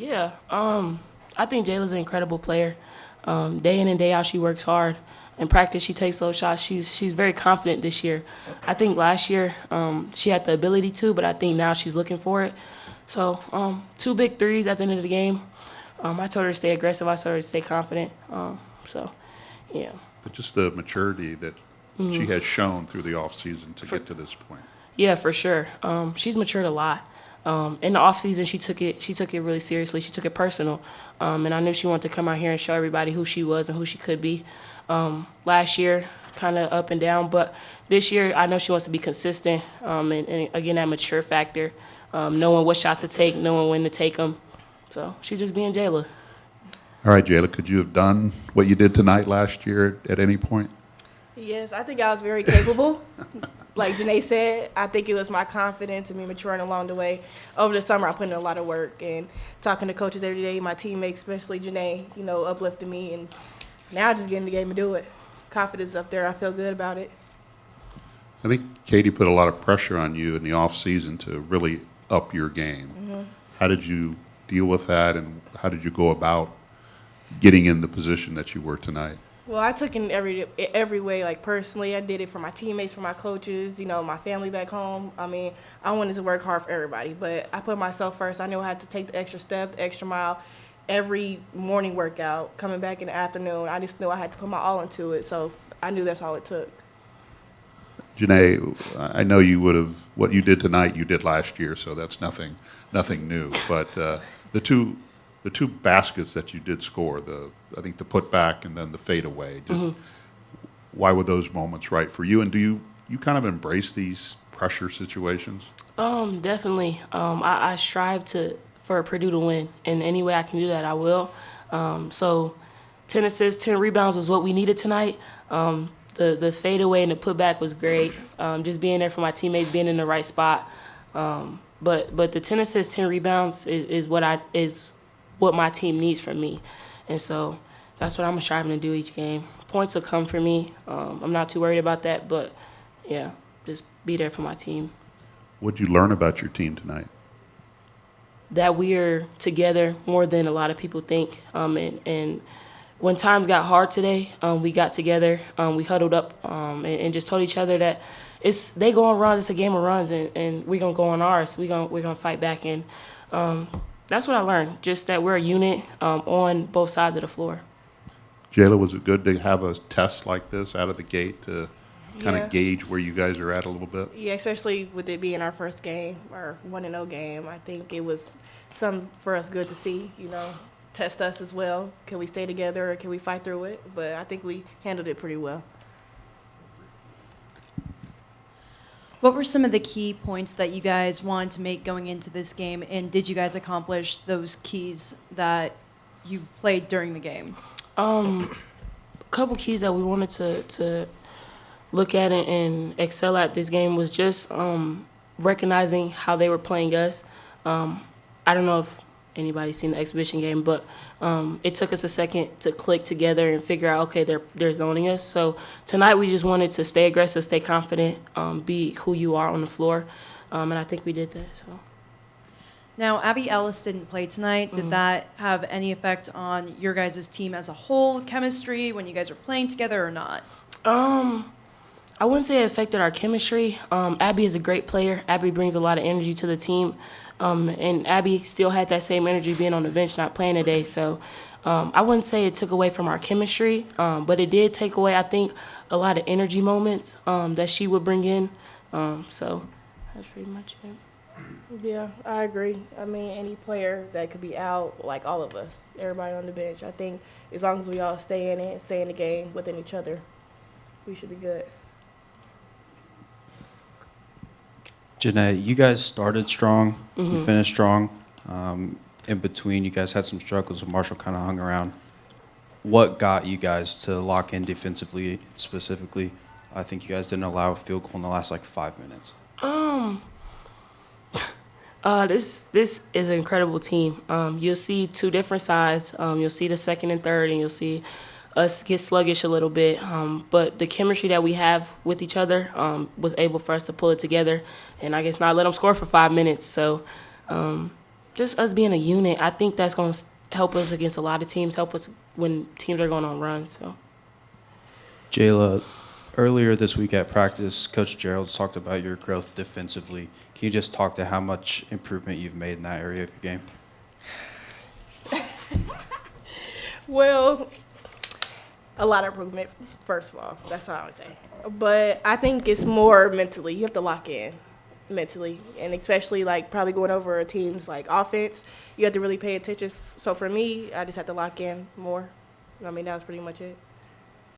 Yeah, I think Jayla's an incredible player. Day in and day out, she works hard. In practice, she takes those shots. She's very confident this year. I think last year she had the ability to, but I think now she's looking for it. So two big threes at the end of the game. I told her to stay aggressive. I told her to stay confident. So, yeah. But just the maturity that she has shown through the offseason to get to this point. Yeah, for sure. She's matured a lot. In the off season, she took it really seriously. She took it personal, and I knew she wanted to come out here and show everybody who she was and who she could be. Last year, kind of up and down, but this year, I know she wants to be consistent. And again, that mature factor, knowing what shots to take, knowing when to take them. So she's just being Jayla. All right, Jayla, could you have done what you did tonight last year at any point? Yes, I think I was very capable. Like Janae said, I think it was my confidence and me maturing along the way. Over the summer, I put in a lot of work and talking to coaches every day, my teammates, especially Janae, uplifting me. And now just getting the game and do it. Confidence up there. I feel good about it. I think Katie put a lot of pressure on you in the off season to really up your game. Mm-hmm. How did you deal with that, and how did you go about getting in the position that you were tonight? Well, I took it every way, like personally. I did it for my teammates, for my coaches, my family back home. I mean, I wanted to work hard for everybody, but I put myself first. I knew I had to take the extra step, the extra mile. Every morning workout, coming back in the afternoon, I just knew I had to put my all into it, so I knew that's all it took. Janae, I know you would have, what you did tonight, you did last year, so that's nothing new. But the two baskets that you did score, I think the putback and then the fadeaway, why were those moments right for you? And do you kind of embrace these pressure situations? Definitely. I strive for Purdue to win, and any way I can do that, I will. So 10 assists, 10 rebounds was what we needed tonight. The fadeaway and the putback was great. Just being there for my teammates, being in the right spot. But the 10 assists, 10 rebounds is what my team needs from me. And so that's what I'm striving to do each game. Points will come for me. I'm not too worried about that, but, yeah, just be there for my team. What did you learn about your team tonight? That we are together more than a lot of people think. And when times got hard today, we got together, we huddled up, and just told each other that they go on runs, it's a game of runs, and we're going to go on ours. We're gonna fight back. And that's what I learned, just that we're a unit on both sides of the floor. Jayla, was it good to have a test like this out of the gate to kind of gauge where you guys are at a little bit? Yeah, especially with it being our first game, our 1-0 game. I think it was something for us good to see, test us as well. Can we stay together or can we fight through it? But I think we handled it pretty well. What were some of the key points that you guys wanted to make going into this game, and did you guys accomplish those keys that you played during the game? A couple keys that we wanted to look at and excel at this game was just recognizing how they were playing us. I don't know if anybody's seen the exhibition game, but it took us a second to click together and figure out, okay, they're zoning us. So tonight we just wanted to stay aggressive, stay confident, be who you are on the floor, and I think we did that. So. Now, Abby Ellis didn't play tonight. Did that have any effect on your guys' team as a whole, chemistry, when you guys were playing together or not? I wouldn't say it affected our chemistry. Abby is a great player. Abby brings a lot of energy to the team. And Abby still had that same energy being on the bench, not playing today. So I wouldn't say it took away from our chemistry, but it did take away, I think, a lot of energy moments that she would bring in. So that's pretty much it. Yeah, I agree. I mean, any player that could be out, like all of us, everybody on the bench, I think as long as we all stay in it, stay in the game within each other, we should be good. Janae, you guys started strong. You finished strong. In between, you guys had some struggles, and Marshall kind of hung around. What got you guys to lock in defensively specifically? I think you guys didn't allow a field goal in the last, 5 minutes. This is an incredible team. You'll see two different sides. You'll see the second and third, and you'll see us get sluggish a little bit. But the chemistry that we have with each other was able for us to pull it together and I guess not let them score for 5 minutes. So just us being a unit. I think that's going to help us against a lot of teams, help us when teams are going on runs. So, Jayla, earlier this week at practice, Coach Gerald talked about your growth defensively. Can you just talk to how much improvement you've made in that area of your game? Well, a lot of improvement, first of all. That's all I would say. But I think it's more mentally. You have to lock in mentally. And especially, like, probably going over a team's, like, offense, you have to really pay attention. So for me, I just have to lock in more. I mean, that was pretty much it.